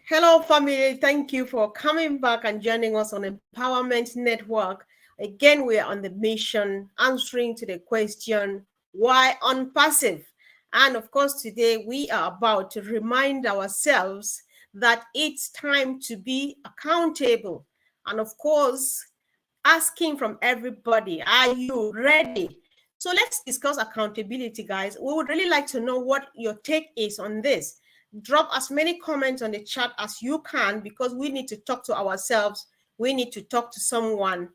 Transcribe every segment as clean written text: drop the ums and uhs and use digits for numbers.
Hello, family. Thank you for coming back and joining us on Empowerment Network. Again, we are on the mission answering to the question, why unpassive? And of course, today we are about to remind ourselves that it's time to be accountable. And of course, asking from everybody, are you ready? So let's discuss accountability, guys. We would really like to know what your take is on this. Drop as many comments on the chat as you can, because we need to talk to ourselves. We need to talk to someone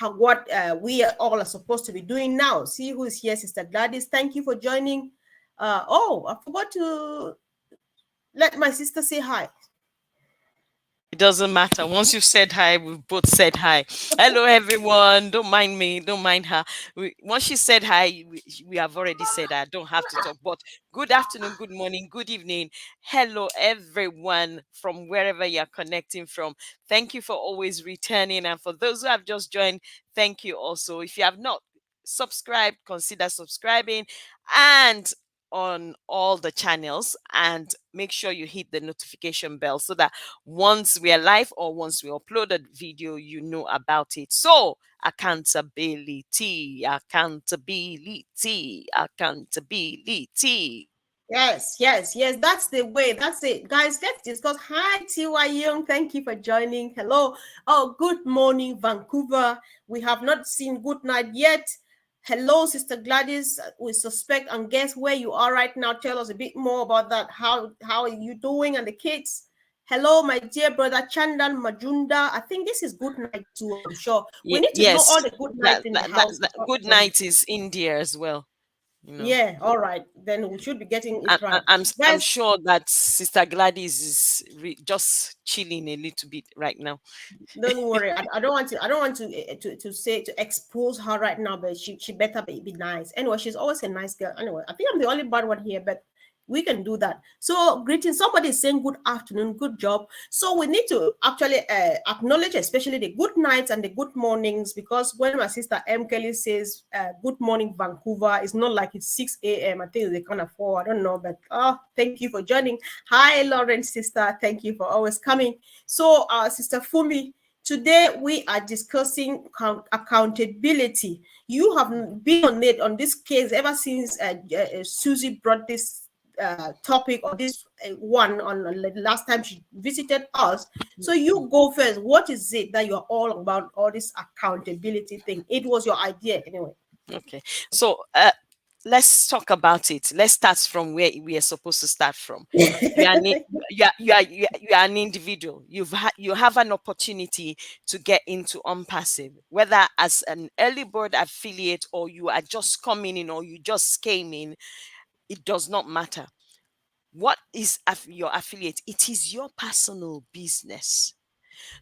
what we all are supposed to be doing now. See who is here, Sister Gladys. Thank you for joining. I forgot to let my sister say hi. It doesn't matter. Once you've said hi, we've both said hi. Hello, everyone. Don't mind me. Don't mind her. Once she said hi, we have already said I don't have to talk. But good afternoon, good morning, good evening. Hello, everyone from wherever you're connecting from. Thank you for always returning. And for those who have just joined, thank you also. If you have not subscribed, consider subscribing. And on all the channels, and make sure you hit the notification bell so that once we are live or once we upload a video, you know about it. So accountability, accountability, accountability. Yes. That's the way. That's it. Guys, let's discuss. Hi, Tiwa Young. Thank you for joining. Hello. Oh, good morning, Vancouver. We have not seen good night yet. Hello, Sister Gladys. We suspect and guess where you are right now. Tell us a bit more about that. How are you doing and the kids? Hello, my dear brother Chandan Majunda. I think this is good night too, I'm sure. We need to know all Yes, the good nights in the house. that good night is India as well. You know. Yeah, all right. Then we should be getting it right. I'm Guys, sure that Sister Gladys is just chilling a little bit right now. don't worry. I don't want to. I don't want to say to expose her right now. But she better be nice. Anyway, she's always a nice girl. Anyway, I think I'm the only bad one here, but we can do that. So, greetings. Somebody is saying good afternoon, good job. So we need to actually acknowledge, especially the good nights and the good mornings, because when my sister M Kelly says good morning Vancouver, it's not like it's 6 a.m. I think they kind of 4. I don't know, but thank you for joining. Hi, Lauren, sister. Thank you for always coming. So, Sister Fumi. Today we are discussing accountability. You have been on it on this case ever since Susie brought this topic or this one on the last time she visited us. So you go first. What is it that you're all about? All this accountability thing. It was your idea anyway. Okay, so let's talk about it. Let's start from where we are supposed to start from. You are, you are an individual. You have an opportunity to get into Unpassive, whether as an early bird affiliate or you are just coming in or you just came in. It does not matter. What is your affiliate? It is your personal business.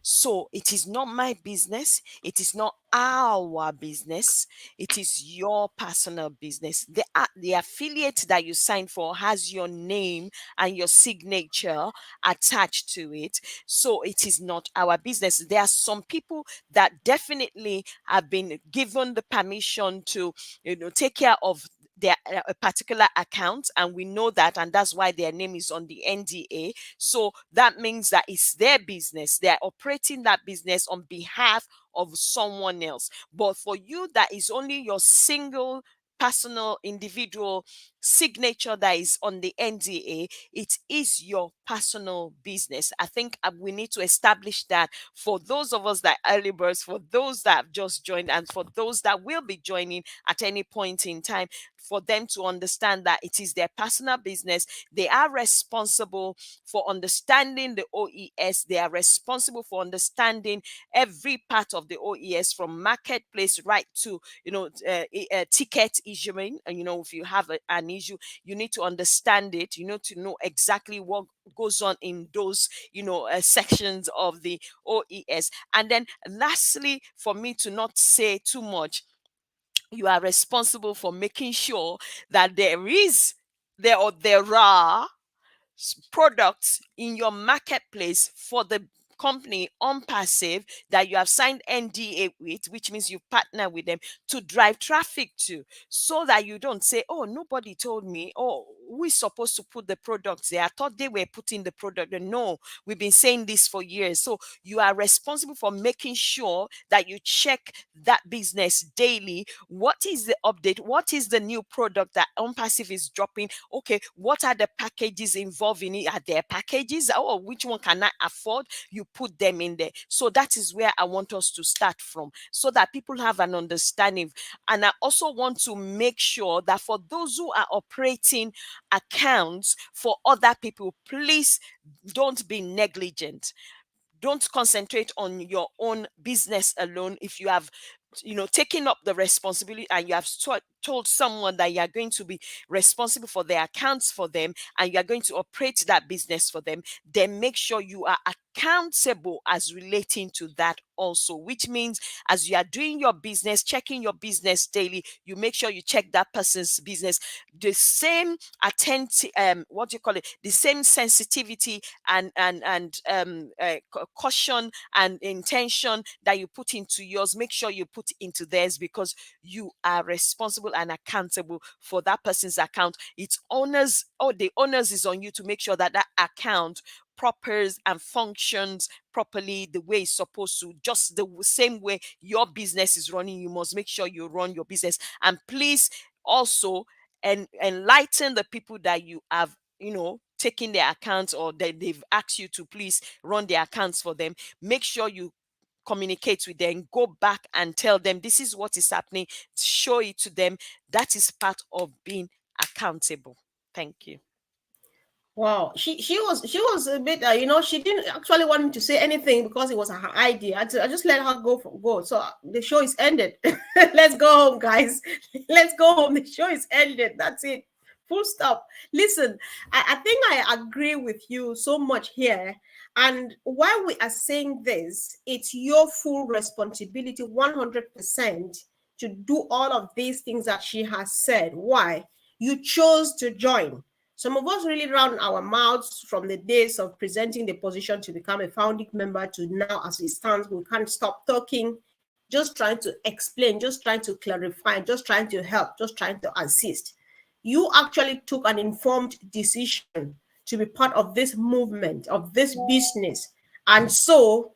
So it is not my business. It is not our business. It is your personal business. The affiliate that you signed for has your name and your signature attached to it. So it is not our business. There are some people that definitely have been given the permission to, take care of their a particular account, and we know that, and that's why their name is on the NDA. So that means that it's their business. They're operating that business on behalf of someone else. But for you, that is only your single personal individual signature that is on the NDA. It is your personal business. I think we need to establish that for those of us that are early birds, for those that have just joined, and for those that will be joining at any point in time, for them to understand that it is their personal business. They are responsible for understanding the OES. They are responsible for understanding every part of the OES, from marketplace right to ticket issuing. And if you have an issue, you need to understand it. You need to know exactly what goes on in those sections of the OES. And then lastly, for me to not say too much, you are responsible for making sure that there are products in your marketplace for the company Unpassive that you have signed NDA with, which means you partner with them to drive traffic to, so that you don't say, oh, nobody told me, oh, who is supposed to put the products there? I thought they were putting the product there. No, we've been saying this for years. So you are responsible for making sure that you check that business daily. What is the update? What is the new product that OnPassive is dropping? Okay, what are the packages involved in it? Are there packages? Or which one can I afford? You put them in there. So that is where I want us to start from, so that people have an understanding. And I also want to make sure that for those who are operating accounts for other people, please don't be negligent. Don't concentrate on your own business alone. If you have, taken up the responsibility, and you have told someone that you are going to be responsible for their accounts for them, and you are going to operate that business for them, then make sure you are accountable as relating to that also, which means as you are doing your business, checking your business daily, you make sure you check that person's business, the same attention, what do you call it, the same sensitivity and caution and intention that you put into yours, make sure you put into theirs, because you are responsible and accountable for that person's account. It's owners, or the owners is on you to make sure that that account prospers and functions properly the way it's supposed to. Just the same way your business is running, you must make sure you run your business. And please also enlighten the people that you have, taking their accounts, or that they've asked you to please run their accounts for them. Make sure you communicate with them, go back and tell them this is what is happening, show it to them. That is part of being accountable. Thank you. Wow, she was a bit, she didn't actually want me to say anything because it was her idea. I just let her go. So the show is ended. Let's go home, guys. Let's go home. The show is ended. That's it. Full stop. Listen, I think I agree with you so much here. And while we are saying this, it's your full responsibility, 100%, to do all of these things that she has said. Why? You chose to join. Some of us really round our mouths from the days of presenting the position to become a founding member to now, as it stands, we can't stop talking, just trying to explain, just trying to clarify, just trying to help, just trying to assist. You actually took an informed decision to be part of this movement, of this business. And so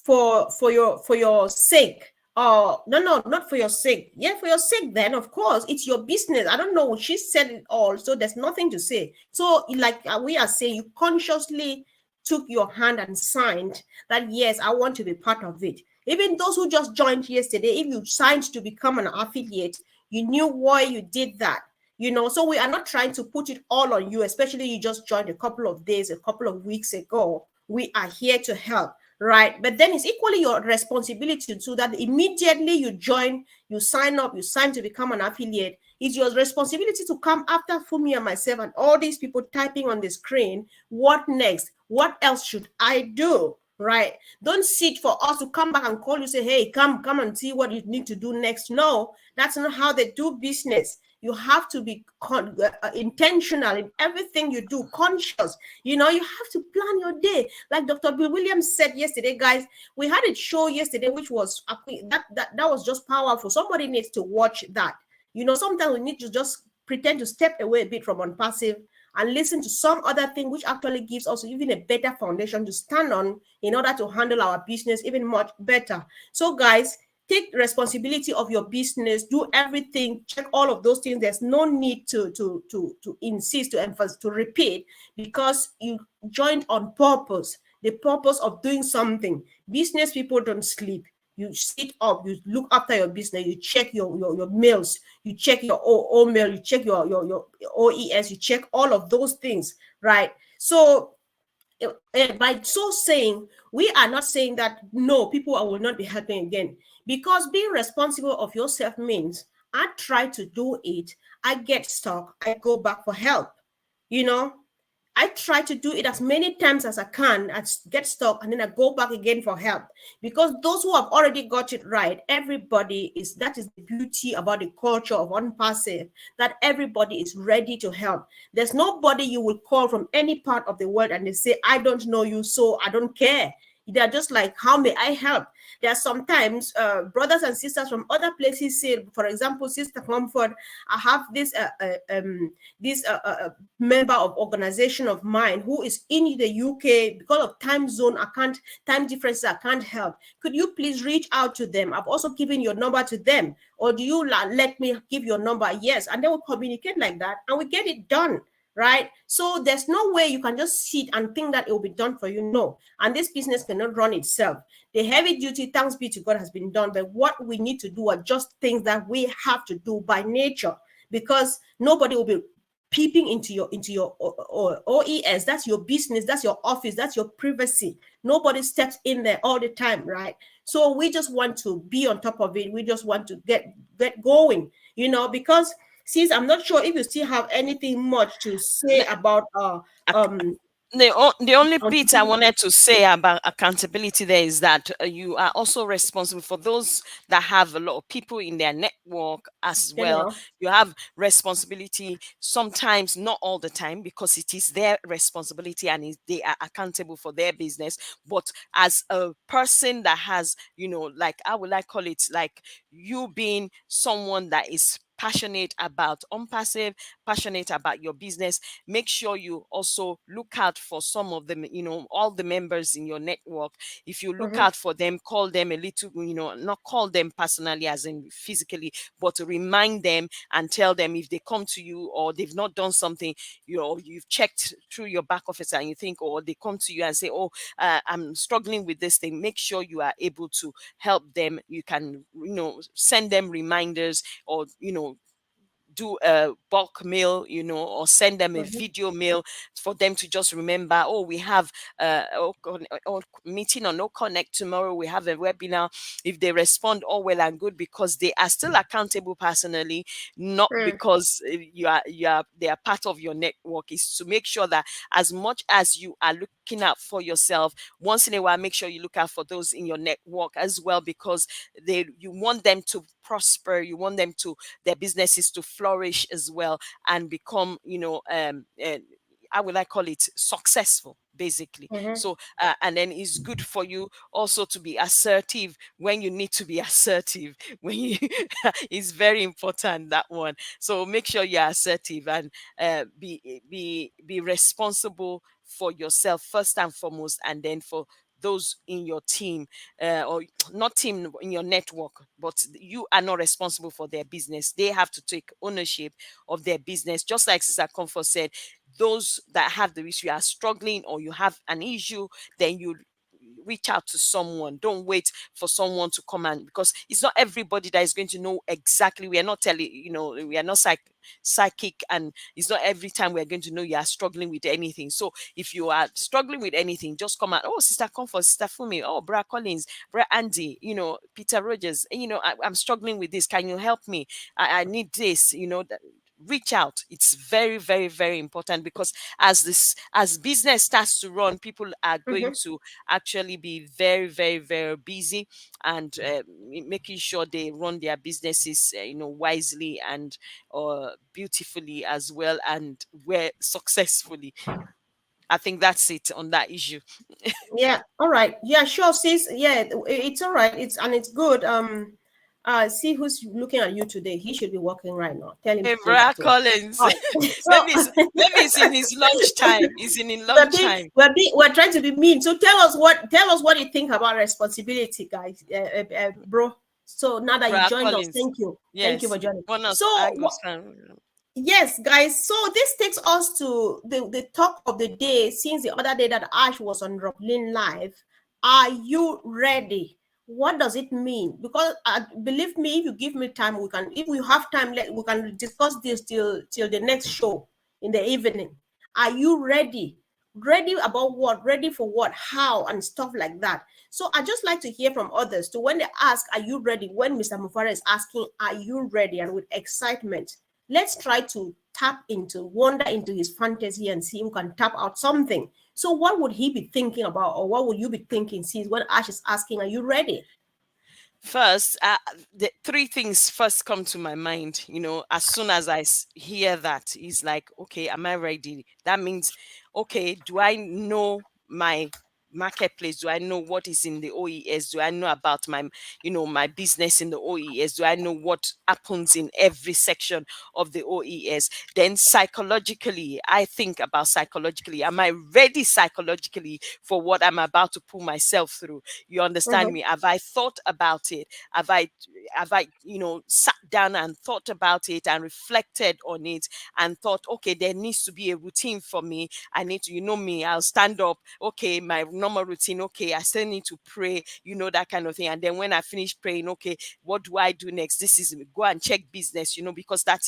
for your sake, no, not for your sake. Yeah, for your sake, then, of course, it's your business. I don't know. She said it all, so there's nothing to say. So, like we are saying, you consciously took your hand and signed that, yes, I want to be part of it. Even those who just joined yesterday, if you signed to become an affiliate, you knew why you did that. So we are not trying to put it all on you, especially you just joined a couple of days, a couple of weeks ago. We are here to help. Right. But then it's equally your responsibility to that immediately you join, you sign up, you sign to become an affiliate. It's your responsibility to come after Fumi and myself and all these people typing on the screen. What next? What else should I do? Right. Don't sit for us to come back and call you, say, hey, come and see what you need to do next. No, that's not how they do business. You have to be intentional in everything you do, conscious. You have to plan your day. Like Dr. Bill Williams said yesterday, guys, we had a show yesterday, which was that was just powerful. Somebody needs to watch that. Sometimes we need to just pretend to step away a bit from OnPassive and listen to some other thing, which actually gives us even a better foundation to stand on in order to handle our business even much better. So, guys, take responsibility of your business, do everything, check all of those things. There's no need to insist, to emphasize, to repeat, because you joined on purpose, the purpose of doing something. Business people don't sleep. You sit up, you look after your business, you check your mails, you check your mail, you check your OES, you check all of those things, right? So by so saying, we are not saying that no, people will not be helping again, because being responsible of yourself means I try to do it, I get stuck, I go back for help. I try to do it as many times as I can, I get stuck, and then I go back again for help. Because those who have already got it right, that is the beauty about the culture of OnPassive, that everybody is ready to help. There's nobody you will call from any part of the world and they say, I don't know you, so I don't care. They're just like, how may I help? There are sometimes brothers and sisters from other places say, for example, Sister Comfort, I have this member of organization of mine who is in the UK. Because of time zone, time differences, I can't help. Could you please reach out to them? I've also given your number to them. Or do you let me give your number? Yes. And they will communicate like that, and we get it done. Right? So there's no way you can just sit and think that it will be done for you. No. And this business cannot run itself. The heavy duty, thanks be to God, has been done. But what we need to do are just things that we have to do by nature, because nobody will be peeping into your OES. That's your business, that's your office, that's your privacy. Nobody steps in there all the time, right? So we just want to be on top of it. We just want to get going, because since I'm not sure if you still have anything much to say about the only bit I wanted to say about accountability there is that you are also responsible for those that have a lot of people in their network as well. You have responsibility, sometimes not all the time, because it is their responsibility and they are accountable for their business. But as a person that has, like, I would like call it like you being someone that is passionate about passionate about your business, make sure you also look out for some of them, all the members in your network. If you look out for them, call them a little, not call them personally as in physically, but remind them and tell them if they come to you or they've not done something, you've checked through your back office and you think, or they come to you and say, I'm struggling with this thing, make sure you are able to help them. You can, send them reminders, or do a bulk mail, or send them a video mail for them to just remember, we have meeting on OConnect tomorrow, we have a webinar. If they respond, all well and good, because they are still accountable personally, not because they are part of your network. Is to make sure that as much as you are looking out for yourself, once in a while make sure you look out for those in your network as well, because you want them to prosper, you want them to their businesses to flourish as well and become, I would like call it successful, basically. So and then it's good for you also to be assertive when you need to be assertive. When you it's very important, that one. So make sure you're assertive and be responsible for yourself first and foremost, and then for those in your team, or not team, in your network. But you are not responsible for their business. They have to take ownership of their business. Just like Sister Comfort said, those that have the issue, are struggling, or you have an issue, then you reach out to someone. Don't wait for someone to come, and because it's not everybody that is going to know exactly. We are not telling, we are not psychic, and it's not every time we're going to know you are struggling with anything. So if you are struggling with anything, just come out. Sister Comfort, Sister Fumi, Bra Collins, Bra Andy, Peter Rogers, I'm struggling with this, can you help me? I need this, reach out. It's very, very, very important, because as business starts to run, people are going to actually be very, very, very busy, and making sure they run their businesses wisely and beautifully as well, and successfully. I think that's it on that issue. Yeah, all right. Yeah, sure, sis. Yeah, it's all right. It's good. See who's looking at you today. He should be working right now. Tell him Hey, to close Bra that door. Collins. All right. Maybe it's in his lunchtime. He's in lunchtime. We're trying to be mean. So tell us what you think about responsibility, guys, bro. So now that Bra you joined Collins. us, thank you. Yes. Thank you for joining. So yes, guys. So this takes us to the talk of the day. Since the other day that Ash was on Roblin Live, are you ready? What does it mean? Because believe me, if you give me time, we can. If we have time, we can discuss this till the next show in the evening. Are you ready? Ready about what? Ready for what? How? And stuff like that. So I just like to hear from others. To when they ask, "Are you ready?" When Mr. Mufara is asking, "Are you ready?" and with excitement, let's try to wander into his fantasy and see who can tap out something. So what would he be thinking about, or what would you be thinking, since when Ash is asking, are you ready? First, the three things first come to my mind. As soon as I hear that, he's like, okay, am I ready? That means, okay, do I know my marketplace? Do I know what is in the OES? Do I know about my, my business in the OES? Do I know what happens in every section of the OES? Then psychologically, I think about psychologically. Am I ready psychologically for what I'm about to pull myself through? You understand Mhm. me? Have I thought about it? Have I sat down and thought about it and reflected on it and thought, okay, there needs to be a routine for me. I need to, me, I'll stand up. Okay, my normal routine. Okay, I still need to pray, that kind of thing. And then when I finish praying, okay, what do I do next? This is go and check business, because that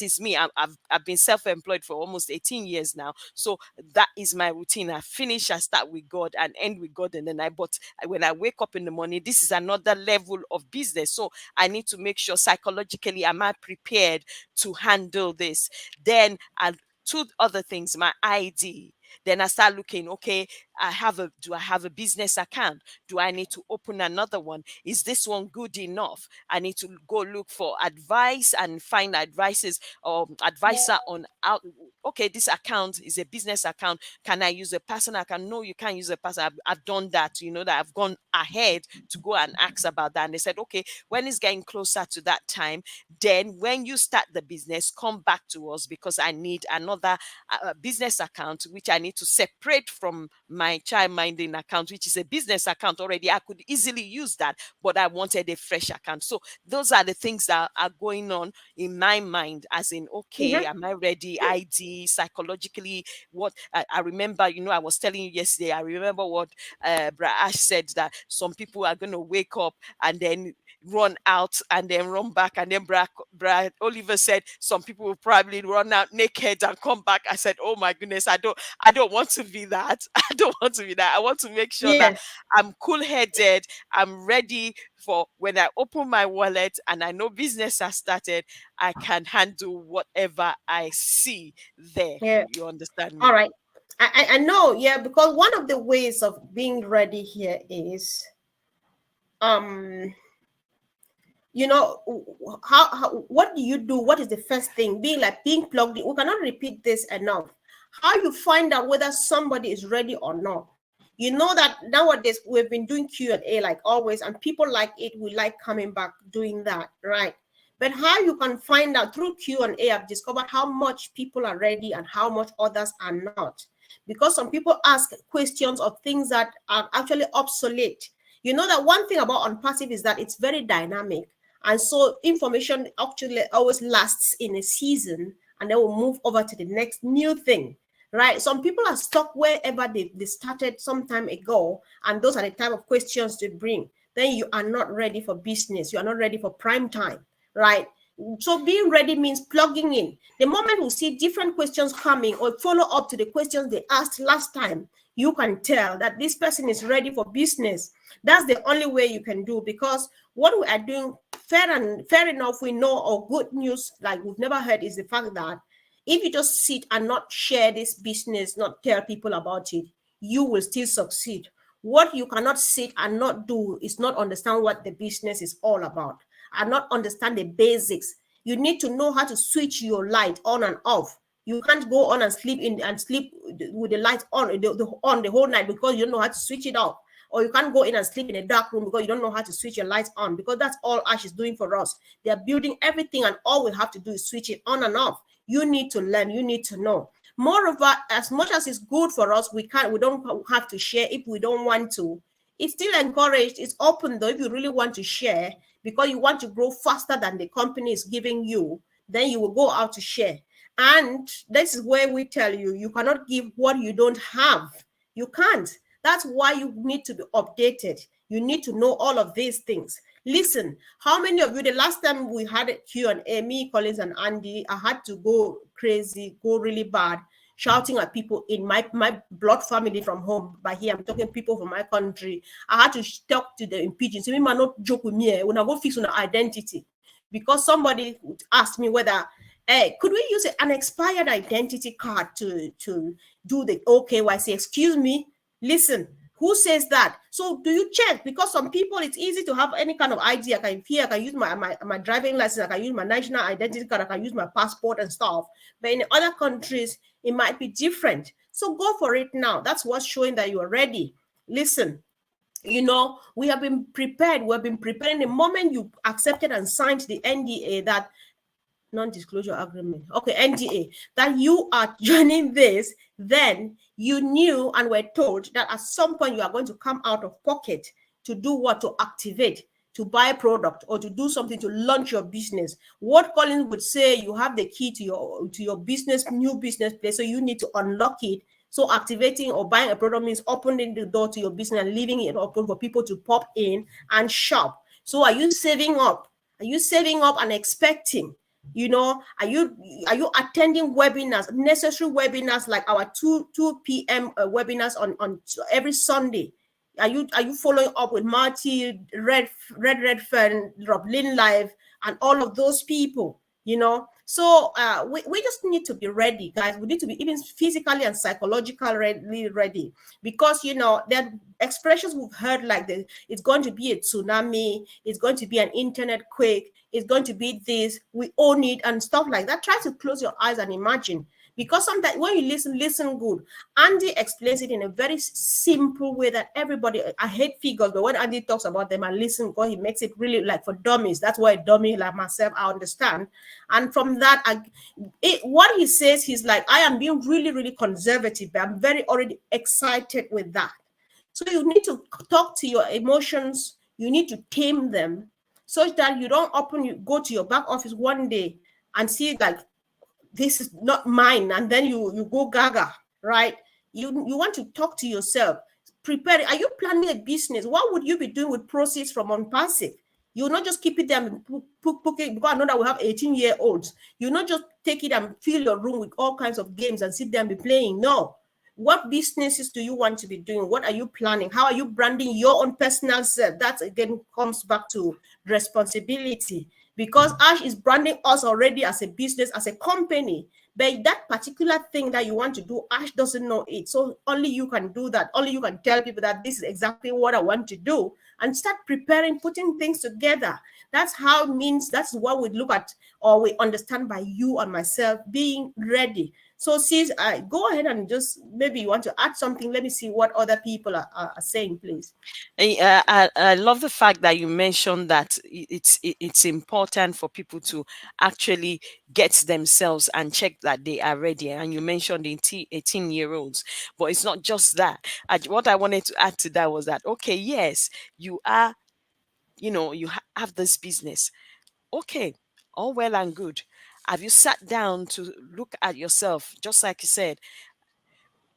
is me. I've been self-employed for almost 18 years now. So that is my routine. I finish, I start with God and end with God. And then but when I wake up in the morning, this is another level of business. So I need to make sure psychologically, am I prepared to handle this? Then two other things, my ID. Then I start looking, okay, do I have a business account? Do I need to open another one? Is this one good enough? I need to go look for advice and find advisor on how, okay, this account is a business account. Can I use a personal account? No, you can't use a personal. I've done that, that I've gone ahead to go and ask about that. And they said, okay, when it's getting closer to that time, then when you start the business, come back to us because I need another business account, which I need to separate from my child minding account, which is a business account already. I could easily use that, but I wanted a fresh account. So those are the things that are going on in my mind, as in, okay, Mhm. am I ready? ID, psychologically, what I remember, I was telling you yesterday, I remember what Brad Ash said, that some people are going to wake up and then run out and then run back. And then Brad Oliver said some people will probably run out naked and come back. I said, oh my goodness, I don't want to be that. I don't want to be that. I want to make sure that Yes. I'm cool-headed. I'm ready for when I open my wallet and I know business has started, I can handle whatever I see there. Yeah. You understand All me? right. I know, yeah, because one of the ways of being ready here is um how what do you do? What is the first thing? Being plugged in. We cannot repeat this enough. How you find out whether somebody is ready or not. You know that nowadays we've been doing Q&A like always, and people like it. We like coming back doing that, right? But how you can find out through Q&A, I've discovered how much people are ready and how much others are not. Because some people ask questions of things that are actually obsolete. You know that one thing about OnPassive is that it's very dynamic. And so information actually always lasts in a season and then we'll move over to the next new thing, right? Some people are stuck wherever they started some time ago, and those are the type of questions they bring. Then you are not ready for business. You are not ready for prime time, right? So being ready means plugging in. The moment we see different questions coming or follow up to the questions they asked last time, you can tell that this person is ready for business. That's the only way you can do, because what we are doing, fair enough, we know, or good news like we've never heard, is the fact that if you just sit and not share this business, not tell people about it, you will still succeed. What you cannot sit and not do is not understand what the business is all about and not understand the basics. You need to know how to switch your light on and off. You can't go on and sleep with the light on on the whole night because you don't know how to switch it off. Or you can't go in and sleep in a dark room because you don't know how to switch your lights on, because that's all Ash is doing for us. They're building everything and all we have to do is switch it on and off. You need to learn, you need to know. Moreover, as much as it's good for us, we don't have to share if we don't want to. It's still encouraged, it's open though. If you really want to share because you want to grow faster than the company is giving you, then you will go out to share. And this is where we tell you, you cannot give what you don't have. You can't. That's why you need to be updated. You need to know all of these things. Listen, how many of you, the last time we had a Q&A, me, Collins, and Andy, I had to go crazy, go really bad, shouting at people in my blood family from home. By here, I'm talking people from my country. I had to talk to the pigeons. So, me man not joke with me when I go fix on identity. Because somebody asked me whether, hey, could we use an expired identity card to do the OKYC? Excuse me, listen, who says that? So do you check? Because some people, it's easy to have any kind of ID. I can use my driving license, I can use my national identity card, I can use my passport and stuff. But in other countries, it might be different. So go for it now. That's what's showing that you are ready. listen, we have been prepared. We have been preparing the moment you accepted and signed the NDA, that non-disclosure agreement, okay, NDA, that you are joining this. Then you knew and were told that at some point you are going to come out of pocket to do what? To activate, to buy a product, or to do something to launch your business. What Collins would say, you have the key to your business, new business place, so you need to unlock it. So activating or buying a product means opening the door to your business and leaving it open for people to pop in and shop. So are you saving up? Are you saving up and expecting? Are you attending webinars, necessary webinars, like our 2 p.m. Webinars on every Sunday? Are you following up with Marty, Redfern, Rob Lynn Live, and all of those people? So we just need to be ready, guys. We need to be even physically and psychologically ready, because there are expressions we've heard, like it's going to be a tsunami, it's going to be an internet quake, it's going to be this, we own it, and stuff like that. Try to close your eyes and imagine, because sometimes when you listen good. Andy explains it in a very simple way that everybody, I hate figures, but when Andy talks about them and listen, God, he makes it really like for dummies. That's why a dummy like myself, I understand. And from that, what he says, he's like, I am being really, really conservative, but I'm very already excited with that. So you need to talk to your emotions. You need to tame them, such that you don't go to your back office one day and see like, this is not mine, and then you go gaga, right? You want to talk to yourself. Prepare. Are you planning a business? What would you be doing with proceeds from OnPassive? You'll not just keep it there and put it, because I know that we have 18-year-olds. You'll not just take it and fill your room with all kinds of games and sit there and be playing. No. What businesses do you want to be doing? What are you planning? How are you branding your own personal self? That again comes back to responsibility, because Ash is branding us already as a business, as a company. But that particular thing that you want to do, Ash doesn't know it. So only you can do that. Only you can tell people that this is exactly what I want to do, and start preparing, putting things together. That's that's what we look at, or we understand by you and myself being ready. So, sis, go ahead and just, maybe you want to add something. Let me see what other people are saying, please. I love the fact that you mentioned that it's important for people to actually get themselves and check that they are ready. And you mentioned the 18-year-olds, but it's not just that. What I wanted to add to that was that, okay, yes, you are, you have this business. Okay, all well and good. Have you sat down to look at yourself, just like you said,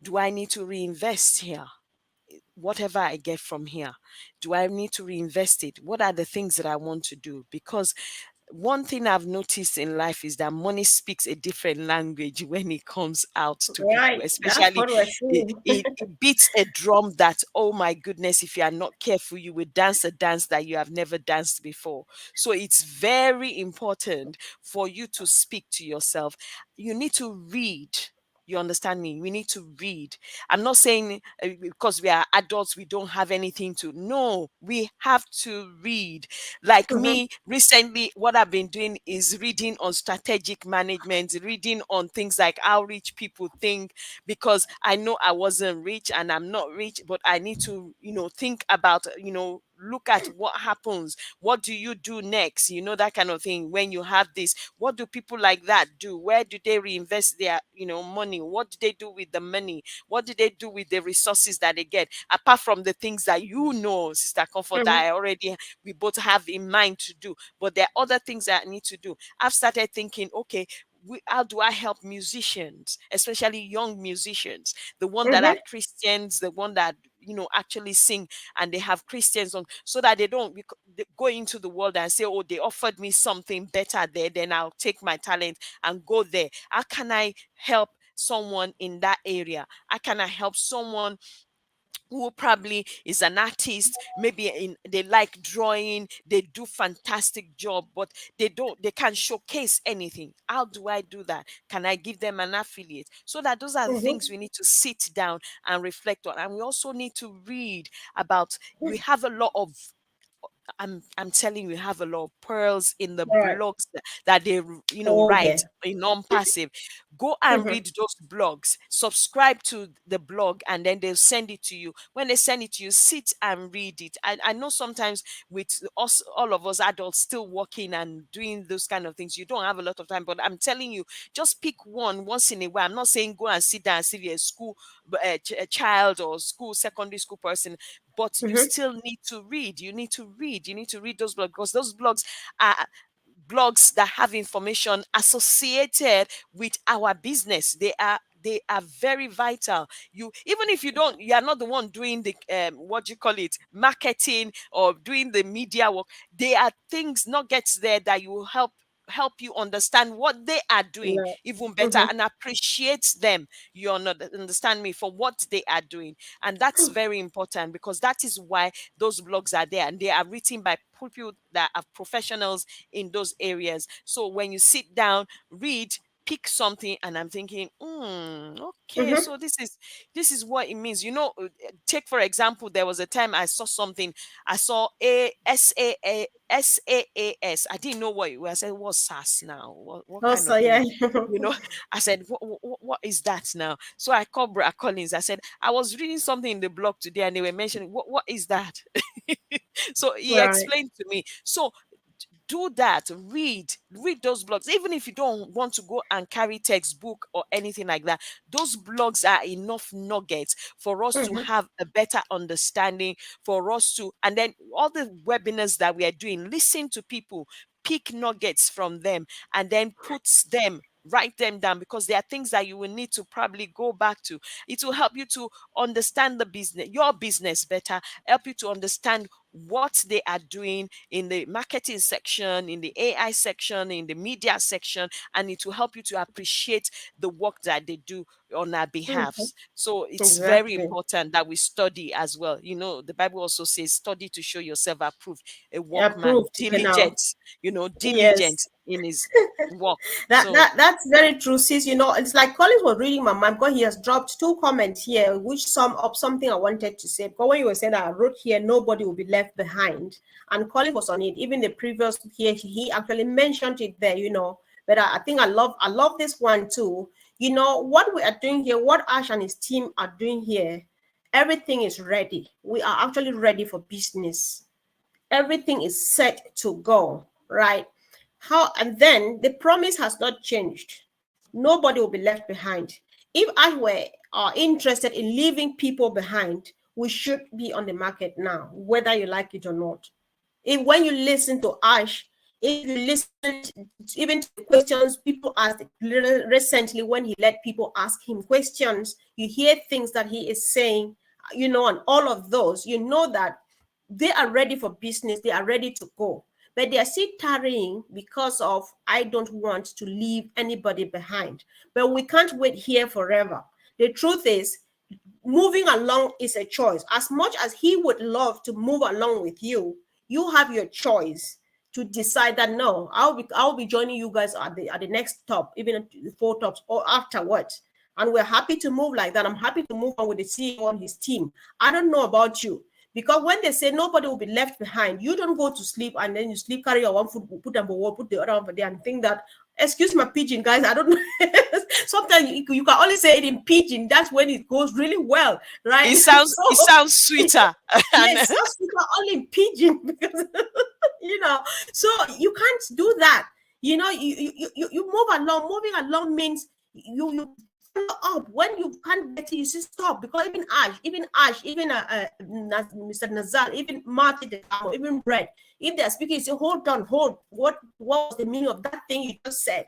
do I need to reinvest here? Whatever I get from here, do I need to reinvest it? What are the things that I want to do? Because one thing I've noticed in life is that money speaks a different language when it comes out to people, Right. That's especially what we're it, seeing. it beats a drum that, oh my goodness, if you are not careful, you will dance a dance that you have never danced before. So it's very important for you to speak to yourself. You need to read. You understand me? We need to read. I'm not saying because we are adults, we don't have anything to. No, we have to read. Like Mhm. me, recently, what I've been doing is reading on strategic management, reading on things like how rich people think, because I know I wasn't rich and I'm not rich, but I need to, think about, look at what happens. What do you do next? That kind of thing. When you have this, what do people like that do? Where do they reinvest their, money? What do they do with the money? What do they do with the resources that they get? Apart from the things that Sister Comfort, that Mhm. we both have in mind to do. But there are other things that I need to do. I've started thinking, okay, how do I help musicians, especially young musicians, the one that are Mhm. Christians, the one that actually sing and they have Christians on, so that they don't they go into the world and say, oh, they offered me something better there, then I'll take my talent and go there. How can I help someone in that area? How can I help someone who probably is an artist, maybe they like drawing, they do fantastic job, but they can't showcase anything? How do I do that? Can I give them an affiliate? So that those are the Mhm. things we need to sit down and reflect on. And we also need to read about, we have a lot of I'm telling you, have a lot of pearls in the All right. blogs that they Oh, write yeah. in non-passive. Go and Mm-hmm. read those blogs, subscribe to the blog, and then they'll send it to you. When they send it to you, sit and read it. I know sometimes with us, all of us adults still working and doing those kind of things, you don't have a lot of time, but I'm telling you, just pick one once in a while. I'm not saying go and sit down and see if you're a school a child or school secondary school person, but you Mm-hmm. still need to read. You need to read those blogs, because those blogs are blogs that have information associated with our business. They are very vital. You, even if you are not the one doing the what do you call it, marketing or doing the media work, there are things, nuggets there that you will help you understand what they are doing No. even better Mm-hmm. and appreciate them. You understand me, for what they are doing. And that's very important, because that is why those blogs are there, and they are written by people that are professionals in those areas. So when you sit down, read, pick something, and I'm thinking, okay, Mm-hmm. so this is what it means. Take for example, there was a time I saw something. I saw SaaS. I didn't know what it was. I said, what's SaaS now? What kind Also, of thing? yeah. You know, I said, what is that now? So I called Brother Collins. I said, I was reading something in the blog today, and they were mentioning, what is that? So he Right. explained to me. So do that. Read those blogs, even if you don't want to go and carry textbook or anything like that. Those blogs are enough nuggets for us to Mm-hmm. have a better understanding, for us to, and then all the webinars that we are doing, listen to people, pick nuggets from them, and then write them down, because there are things that you will need to probably go back to. It will help you to understand your business better, help you to understand what they are doing in the marketing section, in the AI section, in the media section, and it will help you to appreciate the work that they do on our Mm-hmm. behalf. So it's very Exactly. important that we study as well. The Bible also says, study to show yourself approved, a workman, Approved. Genau. diligent Yes. in his work. That So that that's very true, sis. It's like Collins was reading my mind because he has dropped two comments here, which sum up something I wanted to say. Because when you were saying that I wrote here, nobody will be left behind, and Collins was on it. Even the previous here, he actually mentioned it there. But I think I love this one too. What we are doing here, what Ash and his team are doing here, everything is ready. We are actually ready for business. Everything is set to go, right? And then the promise has not changed. Nobody will be left behind. If I were interested in leaving people behind, we should be on the market now, whether you like it or not. If when you listen to Ash, if you listen even to the questions people asked recently, when he let people ask him questions, you hear things that he is saying, and all of those, that they are ready for business, they are ready to go. But they are still tarrying because of, I don't want to leave anybody behind. But we can't wait here forever. The truth is, moving along is a choice. As much as he would love to move along with you, you have your choice to decide that no, I'll be joining you guys at the next top, even at the four tops or afterwards. And we're happy to move like that. I'm happy to move on with the CEO and his team. I don't know about you. Because when they say nobody will be left behind, you don't go to sleep and then you sleep, carry your one foot, put them over, put the other over there, and think that, excuse my pidgin, guys, I don't know. Sometimes you can only say it in pidgin. That's when it goes really well, right? it sounds So it sounds sweeter. And yes, just people only in pidgin because you know. So you can't do that. You move along. Moving along means you follow up. When you can't get it, you just stop. Because Ash, even Mr. Nazar, even Marty the Camo, even Brett, if they're speaking, you say, hold on, hold. What was the meaning of that thing you just said?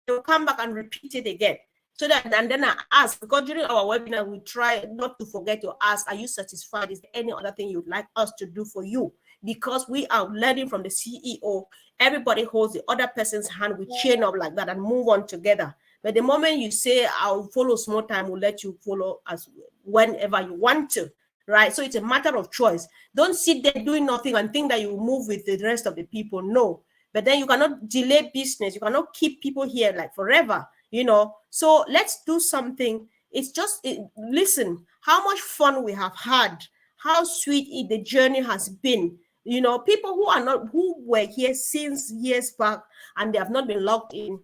They'll come back and repeat it again. So that, and then I ask, because during our webinar, we try not to forget to ask, are you satisfied? Is there any other thing you'd like us to do for you? Because we are learning from the CEO. Everybody holds the other person's hand. We chain up like that and move on together. But the moment you say, I'll follow small time, we'll let you follow as whenever you want to, right? So it's a matter of choice. Don't sit there doing nothing and think that you move with the rest of the people. No. But then you cannot delay business. You cannot keep people here like forever. So let's do something. It's just listen how much fun we have had, how sweet the journey has been. You know, people who were here since years back and they have not been logged in,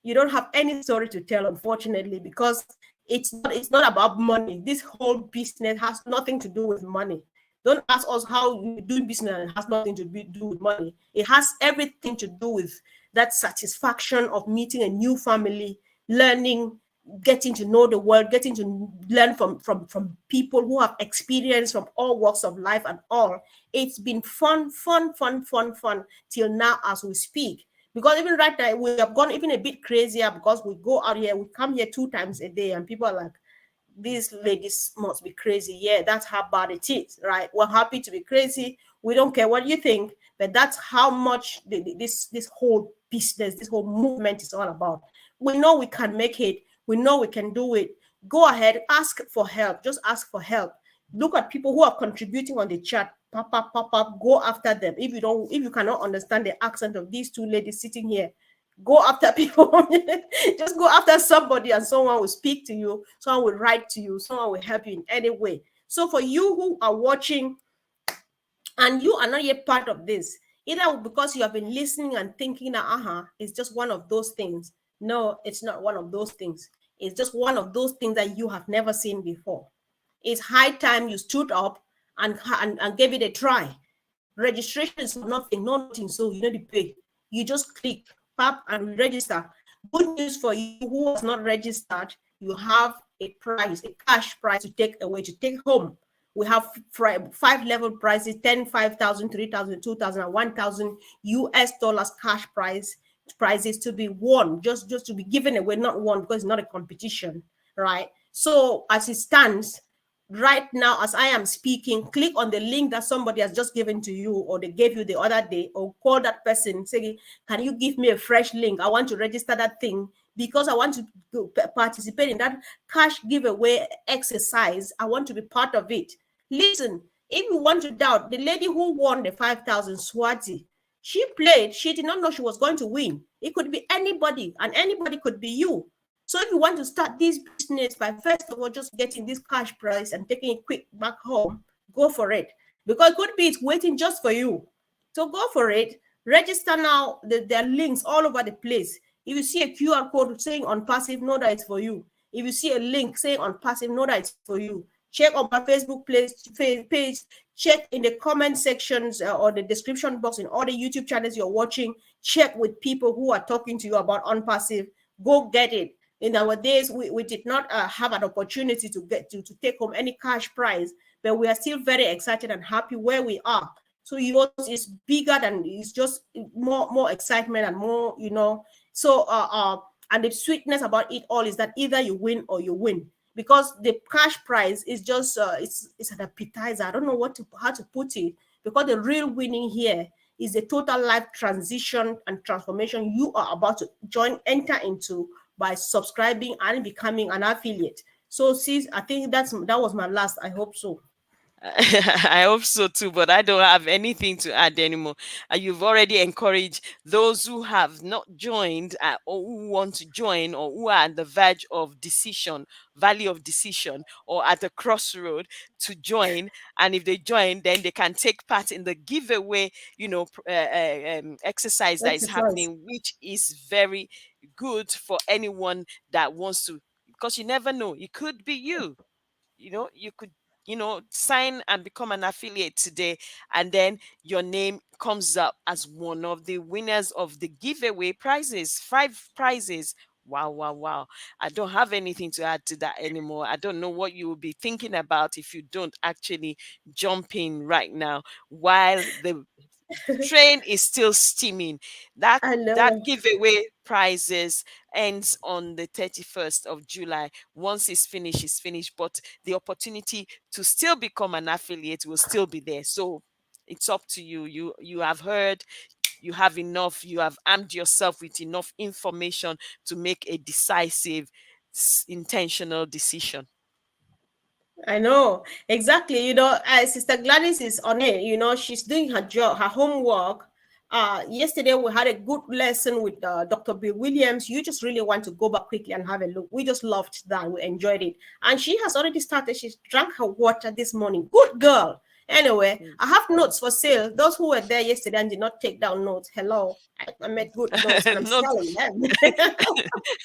you don't have any story to tell, unfortunately, because it's not about money. This whole business has nothing to do with money. Don't ask us how you do business and it has nothing to do with money. It has everything to do with that satisfaction of meeting a new family, learning, getting to know the world, getting to learn from people who have experience from all walks of life and all. It's been fun till now as we speak. Because even right now, we have gone even a bit crazier because we go out here, we come here 2 times a day, and people are like, these ladies must be crazy. Yeah, that's how bad it is, right? We're happy to be crazy. We don't care what you think, but that's how much this whole business, this whole movement is all about. We know we can make it. We know we can do it. Go ahead, ask for help. Just ask for help. Look at people who are contributing on the chat. Pop up, go after them. If you cannot understand the accent of these two ladies sitting here, go after people. Just go after somebody and someone will speak to you, someone will write to you, someone will help you in any way. So for you who are watching and you are not yet part of this, either because you have been listening and thinking that it's just one of those things. No, it's not one of those things. It's just one of those things that you have never seen before. It's high time you stood up and gave it a try. Registration is nothing, so you need to pay. You just click, pop, and register. Good news for you who was not registered, you have a prize, a cash prize to take away, to take home. We have 5 level prizes: 10, 5,000, 3,000, 2,000, and 1,000 US dollars cash prizes to be won, just to be given away, not won because it's not a competition, right? So as it stands, right now, as I am speaking, click on the link that somebody has just given to you or they gave you the other day, or call that person, say, can you give me a fresh link? I want to register that thing because I want to participate in that cash giveaway exercise. I want to be part of it. Listen, if you want to doubt, the lady who won the 5,000 Swazi, she played, she did not know she was going to win. It could be anybody, and anybody could be you. So if you want to start this business by first of all just getting this cash prize and taking it quick back home, go for it. Because it could be it's waiting just for you. So go for it. Register now. There are links all over the place. If you see a QR code saying on passive, know that it's for you. If you see a link saying on passive, know that it's for you. Check on my Facebook page. Check in the comment sections or the description box in all the YouTube channels you're watching. Check with people who are talking to you about on passive. Go get it. In our days, we did not have an opportunity to get to take home any cash prize, but we are still very excited and happy where we are. So yours is bigger than, it's just more excitement and more, So and the sweetness about it all is that either you win or you win, because the cash prize is just it's an appetizer. I don't know how to put it, because the real winning here is the total life transition and transformation you are about to enter into by subscribing and becoming an affiliate. So sis, I think that was my last. I hope so. I hope so too, but I don't have anything to add anymore. You've already encouraged those who have not joined or who want to join, or who are at the verge of decision, valley of decision, or at a crossroad to join. And if they join, then they can take part in the giveaway, exercise that is happening, which is very good for anyone that wants to, because you never know, it could be you. You could sign and become an affiliate today, and then your name comes up as one of the winners of the giveaway prizes. 5 prizes. Wow. I don't have anything to add to that anymore. I don't know what you will be thinking about if you don't actually jump in right now while the train is still steaming. That giveaway prizes ends on the 31st of July. Once it's finished, but the opportunity to still become an affiliate will still be there. So it's up to you. You have heard, you have enough, you have armed yourself with enough information to make a decisive, intentional decision. I know exactly. Sister Gladys is on it. She's doing her job, her homework. Yesterday we had a good lesson with Dr. Bill Williams. You just really want to go back quickly and have a look. We just loved that. We enjoyed it, and she has already started. She's drank her water this morning. Good girl. Anyway, I have notes for sale. Those who were there yesterday and did not take down notes, hello, I made good notes and I'm selling them.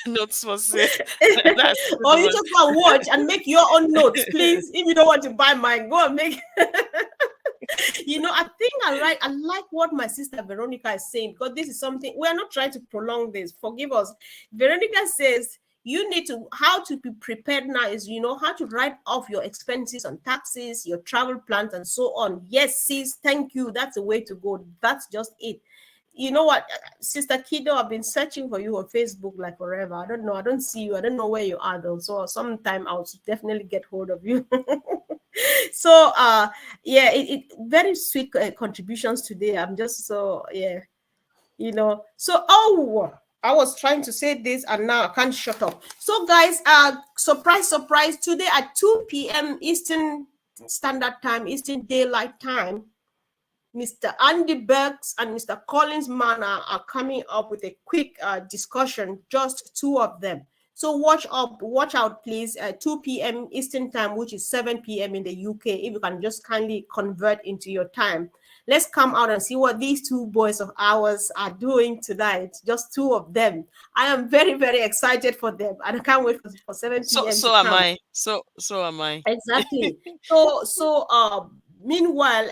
Notes for sale. Or you just go and watch and make your own notes, please. If you don't want to buy mine, go and make. You know, I think I like what my sister Veronica is saying, because this is something we are not trying to prolong this. Forgive us. Veronica says you need to, how to be prepared now is, you know, how to write off your expenses on taxes, your travel plans, and so on. Yes, sis, thank you. That's the way to go. That's just it. You know what, Sister Kido, I've been searching for you on Facebook like forever. I don't know. I don't see you. I don't know where you are though. So sometime I'll definitely get hold of you. So yeah, it very sweet contributions today. I'm just so, yeah, you know. So I was trying to say this and now I can't shut up. So guys, surprise today at 2 p.m. Eastern Standard Time, Eastern Daylight Time, Mr. Andy Burks and Mr. Collins Manna are coming up with a quick discussion, just two of them. So watch out, please. 2 p.m. Eastern Time, which is 7 p.m. in the UK. If you can just kindly convert into your time. Let's come out and see what these two boys of ours are doing tonight. Just two of them. I am very, very excited for them, and I can't wait for 7 p.m. So am I. So am I. Exactly. Meanwhile,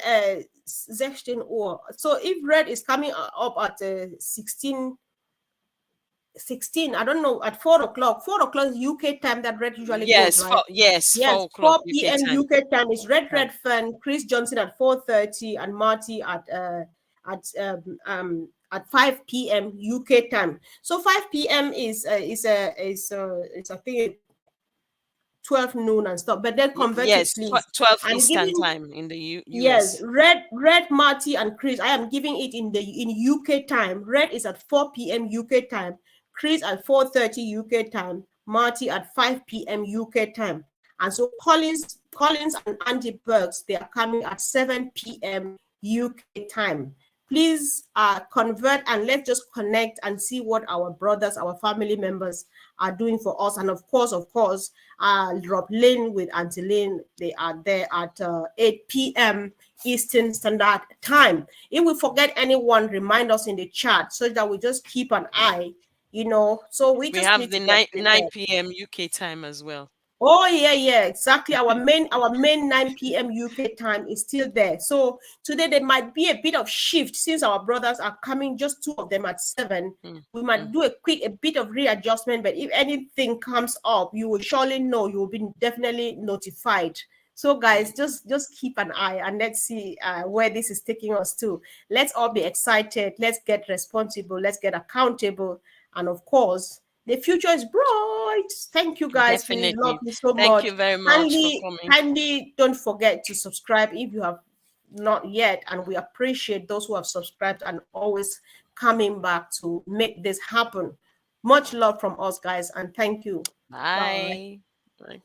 so if Red is coming up at 16, I don't know, at 4 o'clock UK time that Red usually goes, right? Yes, 4 p.m. UK time is Red Fan, Chris Johnson at 4:30, and Marty at 5 p.m. UK time. So 5 p.m. is I think 12 noon and stuff, but then convert it, please. 12 Eastern time in the US. Yes, Red, Marty, and Chris, I am giving it in UK time. Red is at 4 p.m. UK time, Chris at 4:30 UK time, Marty at 5 p.m. UK time. And so Collins and Andy Burks, they are coming at 7 p.m. UK time. Please convert and let's just connect and see what our brothers, our family members are doing for us. And of course, Rob Lynn with Auntie Lynn, they are there at 8 p.m. Eastern Standard Time. If we forget anyone, remind us in the chat so that we just keep an eye, you know. So we just have the 9 p.m. UK time as well. Oh yeah, exactly. Our main 9 p.m. UK time is still there. So today there might be a bit of shift since our brothers are coming, just two of them at 7. We might do a bit of readjustment, but if anything comes up, you will surely know. You will be definitely notified. So guys, just keep an eye and let's see where this is taking us to. Let's all be excited. Let's get responsible. Let's get accountable. And of course, the future is bright. Thank you guys. Definitely. We love you so much. Thank you very much for coming. Kindly don't forget to subscribe if you have not yet. And we appreciate those who have subscribed and always coming back to make this happen. Much love from us, guys. And thank you. Bye. Yeah.